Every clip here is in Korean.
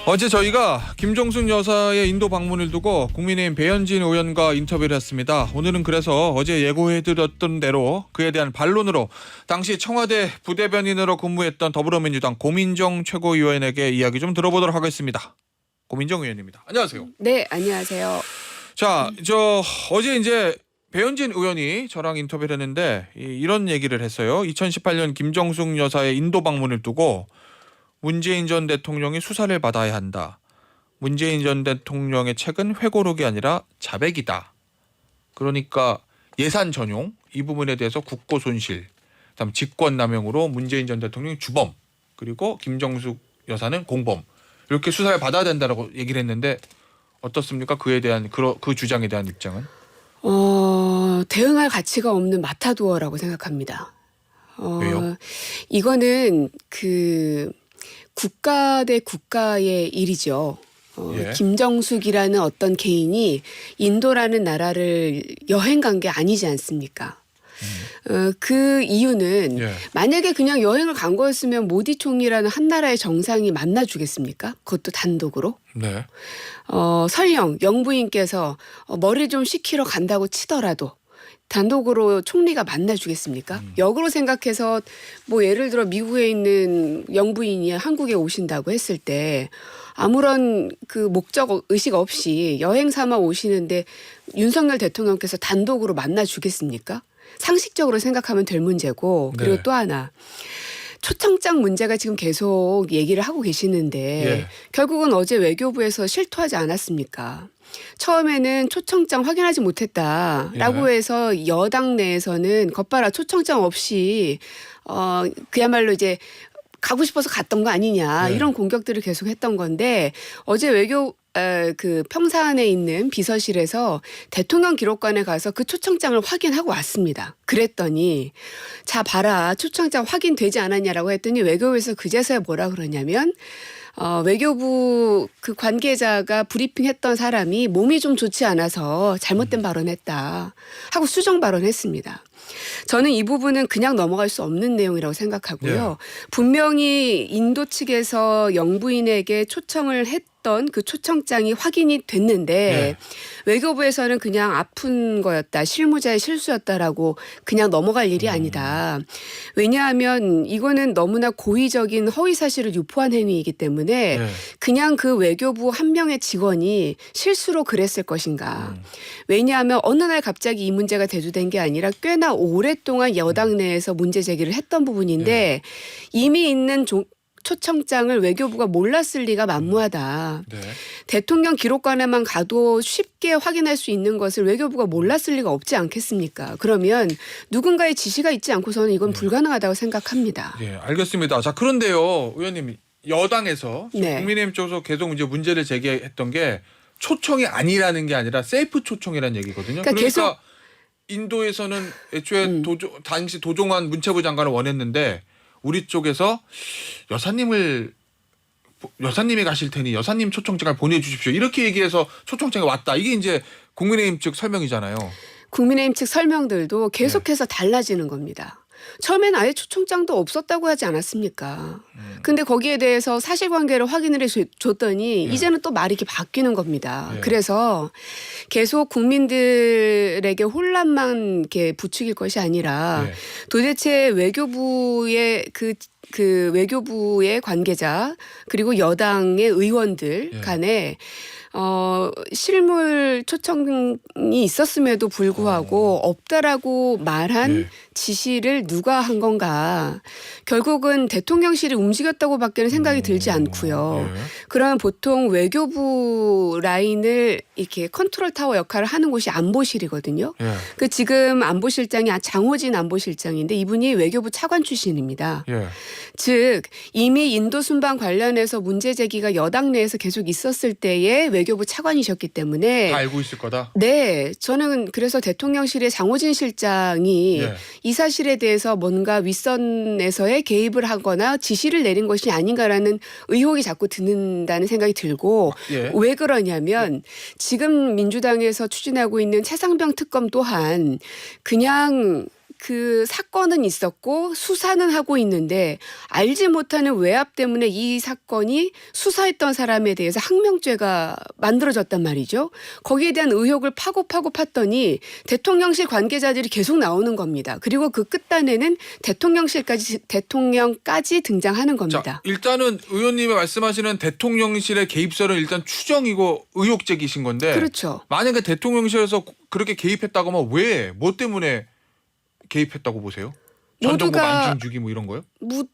어제 저희가 김정숙 여사의 인도 방문을 두고 국민의힘 배현진 의원과 인터뷰를 했습니다. 오늘은 그래서 어제 예고해드렸던 대로 그에 대한 반론으로 당시 청와대 부대변인으로 근무했던 더불어민주당 고민정 최고위원에게 이야기 좀 들어보도록 하겠습니다. 고민정 의원입니다. 안녕하세요. 네, 안녕하세요. 자, 어제 이제 배현진 의원이 저랑 인터뷰를 했는데 이런 얘기를 했어요. 2018년 김정숙 여사의 인도 방문을 두고 문재인 전 대통령이 수사를 받아야 한다. 문재인 전 대통령의 책은 회고록이 아니라 자백이다. 그러니까 예산 전용 이 부분에 대해서 국고 손실, 그다음 직권남용으로 문재인 전 대통령이 주범, 그리고 김정숙 여사는 공범 이렇게 수사를 받아야 된다라고 얘기를 했는데 어떻습니까? 그에 대한 그 주장에 대한 입장은? 대응할 가치가 없는 마타도어라고 생각합니다. 왜요? 이거는 국가 대 국가의 일이죠. 예. 김정숙이라는 어떤 개인이 인도라는 나라를 여행 간 게 아니지 않습니까? 그 이유는 예. 만약에 그냥 여행을 간 거였으면 모디 총리라는 한 나라의 정상이 만나주겠습니까? 그것도 단독으로? 네. 설령 영부인께서 머리 좀 식히러 간다고 치더라도 단독으로 총리가 만나주겠습니까? 역으로 생각해서 뭐 예를 들어 미국에 있는 영부인이 한국에 오신다고 했을 때 아무런 그 목적 의식 없이 여행 삼아 오시는데 윤석열 대통령께서 단독으로 만나주겠습니까? 상식적으로 생각하면 될 문제고, 그리고 네. 또 하나 초청장 문제가 지금 계속 얘기를 하고 계시는데 예. 결국은 어제 외교부에서 실토하지 않았습니까? 처음에는 초청장 확인하지 못했다라고 예. 해서 여당 내에서는 겉봐라 초청장 없이 그야말로 이제 가고 싶어서 갔던 거 아니냐 네. 이런 공격들을 계속 했던 건데 어제 그 평사안에 있는 비서실에서 대통령 기록관에 가서 그 초청장을 확인하고 왔습니다. 그랬더니 자 봐라 초청장 확인되지 않았냐라고 했더니 외교부에서 그제서야 뭐라 그러냐면 외교부 그 관계자가 브리핑했던 사람이 몸이 좀 좋지 않아서 잘못된 발언했다 하고 수정 발언했습니다. 저는 이 부분은 그냥 넘어갈 수 없는 내용이라고 생각하고요. 분명히 인도 측에서 영부인에게 초청을 했던 그 초청장이 확인이 됐는데 외교부에서는 그냥 아픈 거였다, 실무자의 실수였다라고 그냥 넘어갈 일이 아니다. 왜냐하면 이거는 너무나 고의적인 허위 사실을 유포한 행위이기 때문에 그냥 그 외교부 한 명의 직원이 실수로 그랬을 것인가. 왜냐하면 어느 날 갑자기 이 문제가 대두된 게 아니라 꽤나 오랫동안 여당 내에서 문제 제기를 했던 부분인데 이미 있는 초청장을 외교부가 몰랐을 리가 만무하다. 네. 대통령 기록관에만 가도 쉽게 확인할 수 있는 것을 외교부가 몰랐을 리가 없지 않겠습니까? 그러면 누군가의 지시가 있지 않고서는 이건 불가능하다고 생각합니다. 예, 알겠습니다. 자, 그런데요, 의원님, 여당에서 네. 국민의힘 쪽에서 계속 이제 문제를 제기했던 게 초청이 아니라는 게 아니라 셀프 초청이라는 얘기거든요. 그러니까 계속 인도에서는 애초에 당시 도종환 문체부 장관을 원했는데 우리 쪽에서 여사님이 가실 테니 여사님 초청장을 보내주십시오. 이렇게 얘기해서 초청장이 왔다. 이게 이제 국민의힘 측 설명이잖아요. 국민의힘 측 설명들도 계속해서 달라지는 겁니다. 처음엔 아예 초청장도 없었다고 하지 않았습니까? 근데 거기에 대해서 사실관계를 확인을 해줬더니 이제는 또 말이 이렇게 바뀌는 겁니다. 그래서 계속 국민들에게 혼란만 이렇게 부추길 것이 아니라 도대체 외교부의 그 외교부의 관계자 그리고 여당의 의원들 간에 실물 초청이 있었음에도 불구하고 없다라고 말한 지시를 누가 한 건가. 결국은 대통령실이 움직였다고밖에는 생각이 들지 않고요. 그러면 보통 외교부 라인을 이렇게 컨트롤 타워 역할을 하는 곳이 안보실이거든요. 그 지금 안보실장이 장호진 안보실장인데 이분이 외교부 차관 출신입니다. 즉 이미 인도 순방 관련해서 문제 제기가 여당 내에서 계속 있었을 때에 외교부 차관이셨기 때문에 다 알고 있을 거다. 네, 저는 그래서 대통령실의 장호진 실장이 이 사실에 대해서 뭔가 윗선에서의 개입을 하거나 지시를 내린 것이 아닌가라는 의혹이 자꾸 드는다는 생각이 들고 왜 그러냐면 지금 민주당에서 추진하고 있는 최상병 특검 또한 그냥 그 사건은 있었고 수사는 하고 있는데 알지 못하는 외압 때문에 이 사건이 수사했던 사람에 대해서 항명죄가 만들어졌단 말이죠. 거기에 대한 의혹을 파고 팠더니 대통령실 관계자들이 계속 나오는 겁니다. 그리고 그 끝단에는 대통령까지 등장하는 겁니다. 자, 일단은 의원님이 말씀하시는 대통령실의 개입설은 일단 추정이고 의혹 제기신 건데 그렇죠. 만약에 대통령실에서 그렇게 개입했다고 하면 왜? 뭐 때문에 개입했다고 보세요? 전 정부 만중 주기 뭐 이런 거요?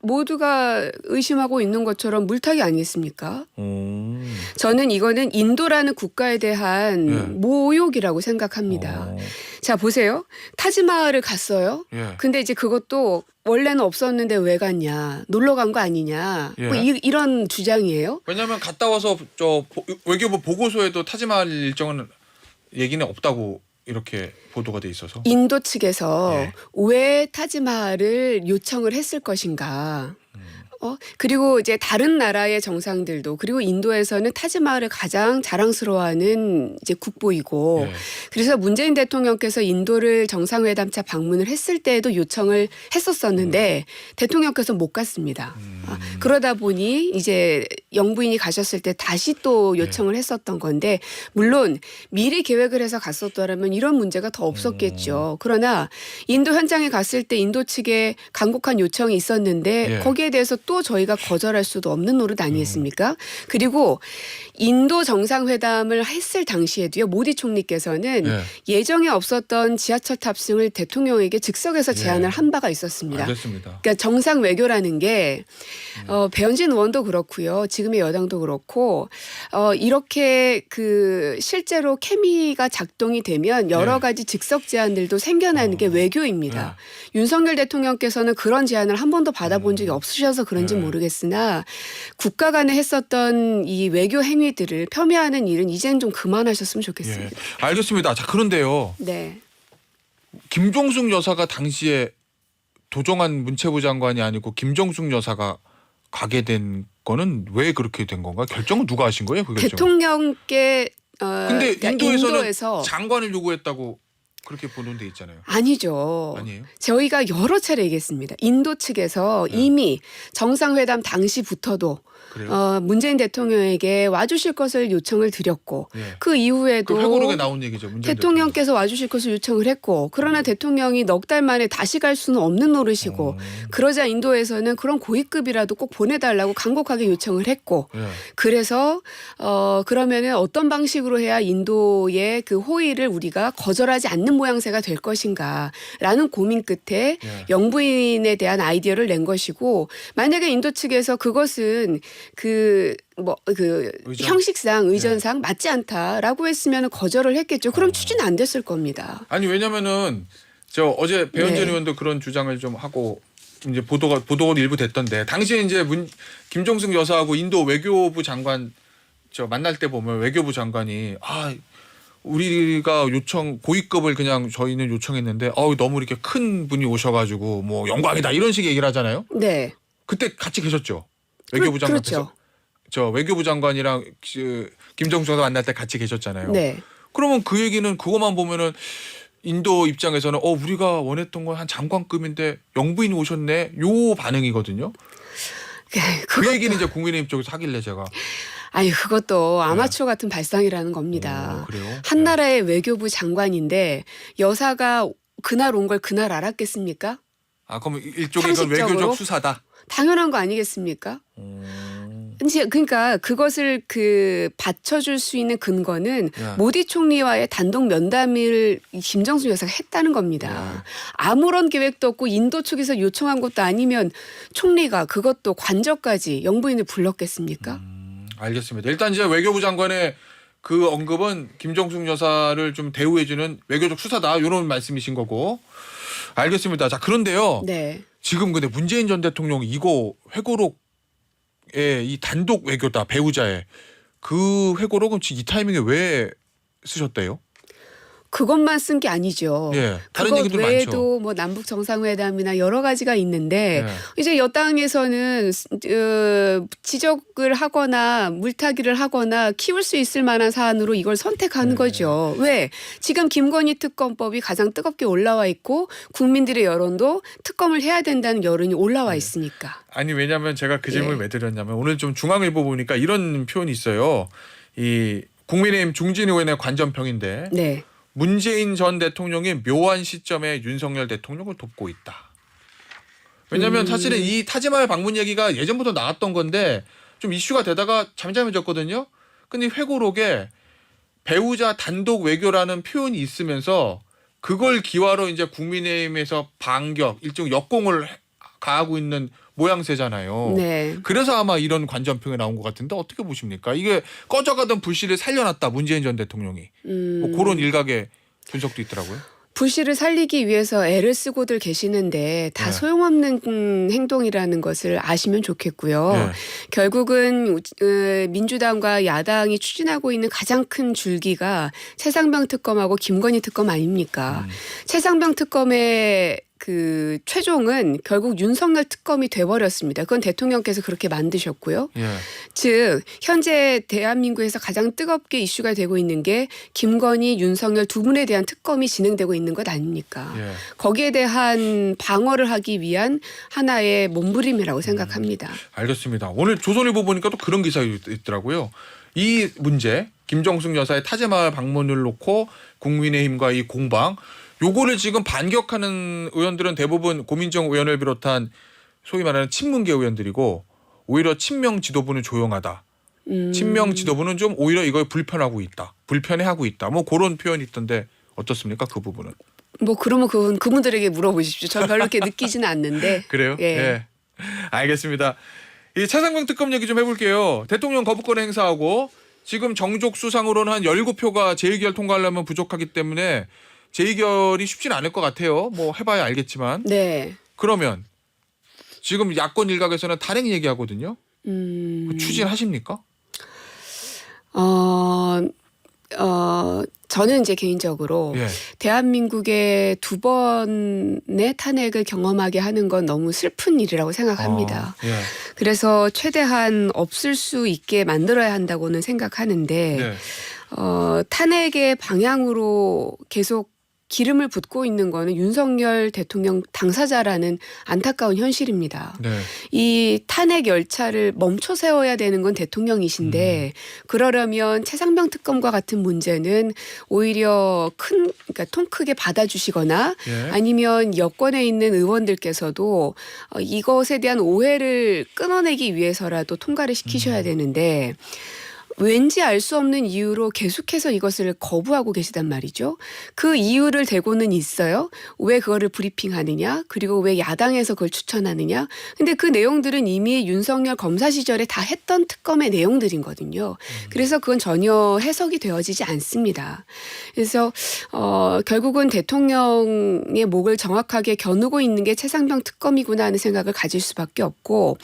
모두가 의심하고 있는 것처럼 물타기 아니겠습니까? 저는 이거는 인도라는 국가에 대한 예. 모욕이라고 생각합니다. 자, 보세요. 타지마할을 갔어요. 예. 근데 이제 그것도 원래는 없었는데 왜 갔냐. 놀러 간 거 아니냐. 예. 뭐 이런 주장이에요. 왜냐하면 갔다 와서 외교부 보고서에도 타지마할 일정은 얘기는 없다고 이렇게 보도가 돼 있어서. 인도 측에서 예. 왜 타지마할을 요청을 했을 것인가. 그리고 이제 다른 나라의 정상들도 그리고 인도에서는 타지마할을 가장 자랑스러워하는 이제 국보이고 예. 그래서 문재인 대통령께서 인도를 정상회담차 방문을 했을 때에도 요청을 했었었는데 대통령께서 못 갔습니다. 그러다 보니 이제 영부인이 가셨을 때 다시 또 요청을 했었던 건데 물론 미리 계획을 해서 갔었더라면 이런 문제가 더 없었겠죠. 그러나 인도 현장에 갔을 때 인도 측에 간곡한 요청이 있었는데 예. 거기에 대해서 또 저희가 거절할 수도 없는 노릇 아니겠습니까? 그리고 인도 정상회담을 했을 당시에도요. 모디 총리께서는 예. 예정에 없었던 지하철 탑승을 대통령에게 즉석에서 제안을 예. 한 바가 있었습니다. 알겠습니다. 그러니까 정상 외교라는 게 배현진 의원도 그렇고요. 지금의 여당도 그렇고 이렇게 그 실제로 케미가 작동이 되면 여러 예. 가지 즉석 제안들도 생겨나는 게 외교입니다. 윤석열 대통령께서는 그런 제안을 한 번도 받아본 적이 없으셔서 그런지 모르겠으나 국가 간에 했었던 이 외교 행위들을 폄훼하는 일은 이제는 좀 그만하셨으면 좋겠습니다. 예. 알겠습니다. 자, 그런데요. 네. 김종숙 여사가 당시에 도정한 문체부 장관이 아니고 김종숙 여사가 가게 된 거는 왜 그렇게 된 건가? 결정은 누가 하신 거예요? 그 결정. 대통령께 근데 그러니까 인도에서는 장관을 요구했다고 그렇게 보도돼 있잖아요. 아니죠. 아니에요? 저희가 여러 차례 얘기했습니다. 인도 측에서 이미 정상회담 당시부터도 그래요? 문재인 대통령에게 와주실 것을 요청을 드렸고 예. 그 이후에도 그 회고록에 나온 얘기죠. 문재인 대통령께서 와주실 것을 요청을 했고 그러나 대통령이 넉 달 만에 다시 갈 수는 없는 노릇이고 그러자 인도에서는 그런 고위급이라도 꼭 보내달라고 간곡하게 요청을 했고 예. 그래서 그러면은 어떤 방식으로 해야 인도의 그 호의를 우리가 거절하지 않는 모양새가 될 것인가라는 고민 끝에 예. 영부인에 대한 아이디어를 낸 것이고 만약에 인도 측에서 그것은 의전? 형식상 의전상 맞지 않다라고 했으면 거절을 했겠죠. 그럼 추진 안 됐을 겁니다. 아니 왜냐면은 저 어제 배현진 네. 의원도 그런 주장을 좀 하고 이제 보도가 일부 됐던데 당시에 이제 김종숙 여사하고 인도 외교부 장관 저 만날 때 보면 외교부 장관이 우리가 고위급을 그냥 저희는 요청했는데 너무 이렇게 큰 분이 오셔가지고 뭐 영광이다 이런 식의 얘기를 하잖아요. 네. 그때 같이 계셨죠. 외교부 장관 그렇죠. 저 외교부 장관이랑 김정숙 여사 만날 때 같이 계셨잖아요. 네. 그러면 그 얘기는 그것만 보면은 인도 입장에서는 우리가 원했던 건 한 장관급인데 영부인이 오셨네 요 반응이거든요. 그 얘기는 이제 국민의힘 쪽에서 하길래 제가 아니 그것도 아마추어 같은 발상이라는 겁니다. 그래요? 한 나라의 외교부 장관인데 여사가 그날 온 걸 그날 알았겠습니까? 그럼 일종의 그 상식적으로? 외교적 수사다. 당연한 거 아니겠습니까? 그러니까 그것을 받쳐줄 수 있는 근거는 예. 모디 총리와의 단독 면담을 김정숙 여사가 했다는 겁니다. 아무런 계획도 없고 인도 측에서 요청한 것도 아니면 총리가 그것도 관저까지 영부인을 불렀겠습니까? 알겠습니다. 일단 이제 외교부 장관의 그 언급은 김정숙 여사를 좀 대우해주는 외교적 수사다 이런 말씀이신 거고 알겠습니다. 자 그런데요. 네. 지금 근데 문재인 전 대통령이 이거 회고록에 이 단독 외교다 배우자의 그 회고록은 지금 이 타이밍에 왜 쓰셨대요? 그것만 쓴 게 아니죠. 예. 다른 그것 얘기도 외에도 많죠. 뭐 남북 정상회담이나 여러 가지가 있는데 예. 이제 여당에서는 지적을 하거나 물타기를 하거나 키울 수 있을 만한 사안으로 이걸 선택하는 네. 거죠. 왜? 지금 김건희 특검법이 가장 뜨겁게 올라와 있고 국민들의 여론도 특검을 해야 된다는 여론이 올라와 있으니까. 아니 왜냐하면 제가 그 질문을 예. 왜 드렸냐면 오늘 좀 중앙일보 보니까 이런 표현이 있어요. 이 국민의힘 중진 의원의 관전평인데 네. 문재인 전 대통령이 묘한 시점에 윤석열 대통령을 돕고 있다. 왜냐하면 사실은 이 타지마을 방문 얘기가 예전부터 나왔던 건데 좀 이슈가 되다가 잠잠해졌거든요. 근데 회고록에 배우자 단독 외교라는 표현이 있으면서 그걸 기화로 이제 국민의힘에서 반격, 일종 역공을 가하고 있는 모양새잖아요. 네. 그래서 아마 이런 관전평이 나온 것 같은데 어떻게 보십니까? 이게 꺼져가던 불씨를 살려놨다 문재인 전 대통령이. 뭐 그런 일각의 분석도 있더라고요. 불씨를 살리기 위해서 애를 쓰고들 계시는데 다 네. 소용없는 행동이라는 것을 아시면 좋겠고요. 네. 결국은 민주당과 야당이 추진하고 있는 가장 큰 줄기가 최상병 특검하고 김건희 특검 아닙니까? 최상병 특검의 그 최종은 결국 윤석열 특검이 돼버렸습니다. 그건 대통령께서 그렇게 만드셨고요. 예. 즉 현재 대한민국에서 가장 뜨겁게 이슈가 되고 있는 게 김건희, 윤석열 두 분에 대한 특검이 진행되고 있는 것 아닙니까? 예. 거기에 대한 방어를 하기 위한 하나의 몸부림이라고 생각합니다. 알겠습니다. 오늘 조선일보 보니까 또 그런 기사 있더라고요. 이 문제 김정숙 여사의 타지마을 방문을 놓고 국민의힘과 이 공방 요거를 지금 반격하는 의원들은 대부분 고민정 의원을 비롯한 소위 말하는 친문계 의원들이고 오히려 친명 지도부는 조용하다. 친명 지도부는 좀 오히려 이걸 불편해하고 있다. 뭐 그런 표현이 있던데 어떻습니까? 그 부분은. 뭐 그러면 그분들에게 물어보십시오. 저는 별로 이렇게 느끼지는 않는데. 그래요? 예. 예. 알겠습니다. 이 차상병 특검 얘기 좀 해볼게요. 대통령 거부권 행사하고 지금 정족 수상으로는 한 17표가 제2결 통과하려면 부족하기 때문에 제2결이 쉽진 않을 것 같아요. 뭐 해봐야 알겠지만. 네. 그러면 지금 야권 일각에서는 탄핵 얘기하거든요. 추진하십니까? 저는 이제 개인적으로 예. 대한민국의 두 번의 탄핵을 경험하게 하는 건 너무 슬픈 일이라고 생각합니다. 예. 그래서 최대한 없을 수 있게 만들어야 한다고는 생각하는데 네. 탄핵의 방향으로 계속 기름을 붓고 있는 거는 윤석열 대통령 당사자라는 안타까운 현실입니다. 네. 이 탄핵 열차를 멈춰 세워야 되는 건 대통령이신데 그러려면 최상병 특검과 같은 문제는 오히려 그러니까 통 크게 받아주시거나 예. 아니면 여권에 있는 의원들께서도 이것에 대한 오해를 끊어내기 위해서라도 통과를 시키셔야 되는데 왠지 알 수 없는 이유로 계속해서 이것을 거부하고 계시단 말이죠. 그 이유를 대고는 있어요. 왜 그거를 브리핑하느냐. 그리고 왜 야당에서 그걸 추천하느냐. 근데 그 내용들은 이미 윤석열 검사 시절에 다 했던 특검의 내용들이거든요. 그래서 그건 전혀 해석이 되어지지 않습니다. 그래서 결국은 대통령의 목을 정확하게 겨누고 있는 게 최상병 특검이구나 하는 생각을 가질 수밖에 없고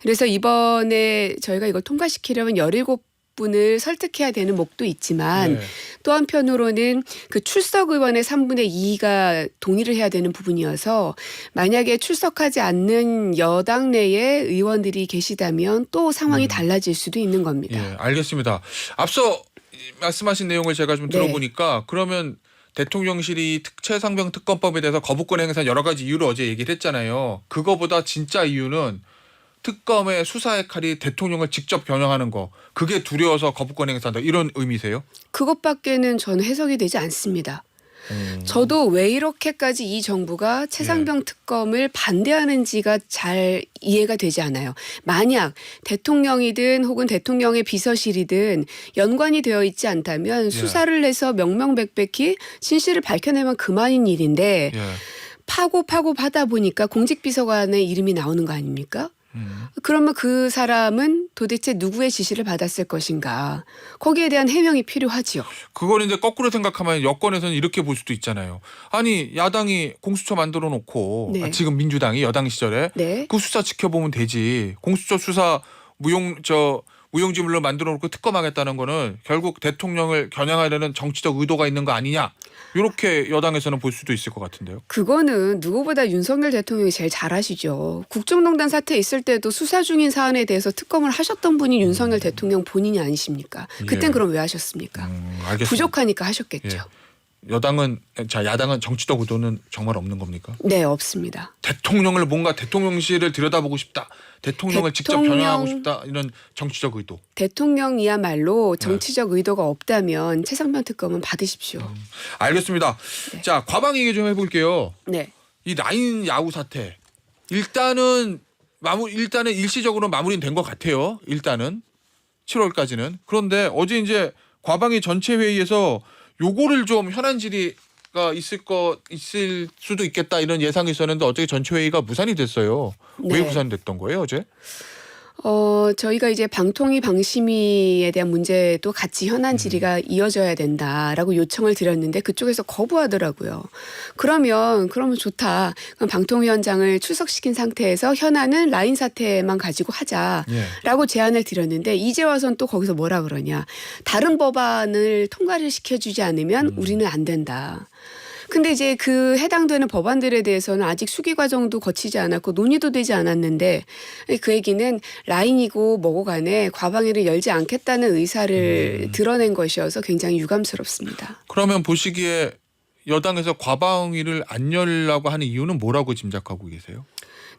그래서 이번에 저희가 이걸 통과시키려면 17분을 설득해야 되는 목도 있지만 네. 또 한편으로는 그 출석 의원의 3분의 2가 동의를 해야 되는 부분이어서 만약에 출석하지 않는 여당 내에 의원들이 계시다면 또 상황이 달라질 수도 있는 겁니다. 예, 알겠습니다. 앞서 말씀하신 내용을 제가 좀 네. 들어보니까 그러면 대통령실이 최상병 특검법에 대해서 거부권 행사한 여러 가지 이유를 어제 얘기를 했잖아요. 그거보다 진짜 이유는 특검의 수사의 칼이 대통령을 직접 겨냥하는 거. 그게 두려워서 거부권 행사한다. 이런 의미세요? 그것밖에는 저는 해석이 되지 않습니다. 저도 왜 이렇게까지 이 정부가 최상병 특검을 반대하는지가 잘 이해가 되지 않아요. 만약 대통령이든 혹은 대통령의 비서실이든 연관이 되어 있지 않다면 수사를 해서 명명백백히 진실을 밝혀내면 그만인 일인데 예. 파고 하다 보니까 공직비서관의 이름이 나오는 거 아닙니까? 그러면 그 사람은 도대체 누구의 지시를 받았을 것인가? 거기에 대한 해명이 필요하지요. 그거는 이제 거꾸로 생각하면 여권에서는 이렇게 볼 수도 있잖아요. 아니 야당이 공수처 만들어 놓고 네. 지금 민주당이 여당 시절에 네. 그 수사 지켜보면 되지. 공수처 수사 무용지물로 만들어 놓고 특검하겠다는 거는 결국 대통령을 겨냥하려는 정치적 의도가 있는 거 아니냐. 이렇게 여당에서는 볼 수도 있을 것 같은데요. 그거는 누구보다 윤석열 대통령이 제일 잘 아시죠. 국정농단 사태 있을 때도 수사 중인 사안에 대해서 특검을 하셨던 분이 윤석열 대통령 본인이 아니십니까? 그땐 예. 그럼 왜 하셨습니까? 알겠습니다. 부족하니까 하셨겠죠. 예. 야당은 정치적 의도는 정말 없는 겁니까? 네, 없습니다. 대통령을 뭔가 대통령실을 들여다보고 싶다. 대통령을 직접 겨냥하고 싶다. 이런 정치적 의도. 대통령이야말로 정치적 의도가 없다면 최상병 특검은 받으십시오. 알겠습니다. 네. 자, 과방 얘기 좀 해볼게요. 네. 이 라인 야후 사태 일단은 일시적으로 마무리는 된 것 같아요. 일단은 7월까지는. 그런데 어제 이제 과방위 전체 회의에서 요거를 좀 현안 질의가 있을 수도 있겠다 이런 예상이 있었는데 어저께 전체 회의가 무산이 됐어요. 왜 네. 무산됐던 거예요 어제? 저희가 이제 방통위 방심위에 대한 문제도 같이 현안 질의가 이어져야 된다라고 요청을 드렸는데 그쪽에서 거부하더라고요. 그러면 좋다. 그럼 방통위원장을 출석시킨 상태에서 현안은 라인 사태만 가지고 하자라고 제안을 드렸는데 이제 와서는 또 거기서 뭐라 그러냐. 다른 법안을 통과를 시켜주지 않으면 우리는 안 된다. 근데 이제 그 해당되는 법안들에 대해서는 아직 수기 과정도 거치지 않았고 논의도 되지 않았는데 그 얘기는 라인이고 뭐고 간에 과방위를 열지 않겠다는 의사를 드러낸 것이어서 굉장히 유감스럽습니다. 그러면 보시기에 여당에서 과방위를 안 열려고 하는 이유는 뭐라고 짐작하고 계세요?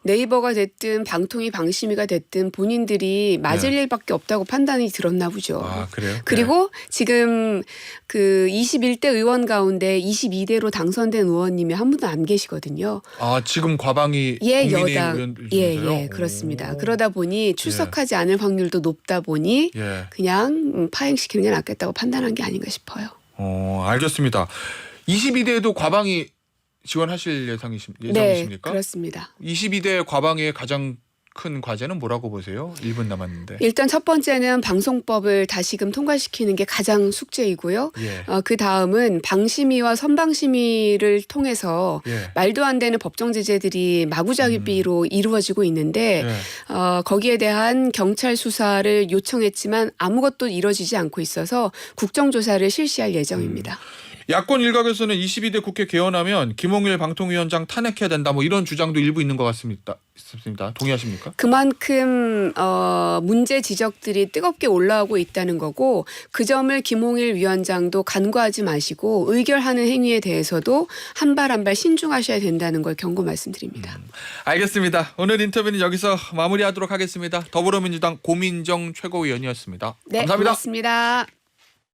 네이버가 됐든 방통위 방심위가 됐든 본인들이 맞을 일밖에 없다고 판단이 들었나 보죠. 아, 그래요? 그리고 지금 그 21대 의원 가운데 22대로 당선된 의원님이 한 분도 안 계시거든요. 아, 지금 과방위 여당 의원들 중에서요? 그렇습니다. 오. 그러다 보니 출석하지 않을 확률도 높다 보니 예. 그냥 파행시키는 게 낫겠다고 판단한 게 아닌가 싶어요. 알겠습니다. 22대에도 과방위 지원하실 네, 예정이십니까? 그렇습니다. 22대 과방위의 가장 큰 과제는 뭐라고 보세요? 1분 남았는데. 일단 첫 번째는 방송법을 다시금 통과시키는 게 가장 숙제이고요. 예. 그 다음은 방심위와 선방심위를 통해서 예. 말도 안 되는 법정 제재들이 마구잡이로 이루어지고 있는데 예. 거기에 대한 경찰 수사를 요청했지만 아무것도 이루어지지 않고 있어서 국정조사를 실시할 예정입니다. 야권 일각에서는 22대 국회 개헌하면 김홍일 방통위원장 탄핵해야 된다 뭐 이런 주장도 일부 있는 것 같습니다. 동의하십니까? 그만큼 문제 지적들이 뜨겁게 올라오고 있다는 거고 그 점을 김홍일 위원장도 간과하지 마시고 의결하는 행위에 대해서도 한 발 한 발 신중하셔야 된다는 걸 경고 말씀드립니다. 알겠습니다. 오늘 인터뷰는 여기서 마무리하도록 하겠습니다. 더불어민주당 고민정 최고위원이었습니다. 네, 감사합니다. 고맙습니다.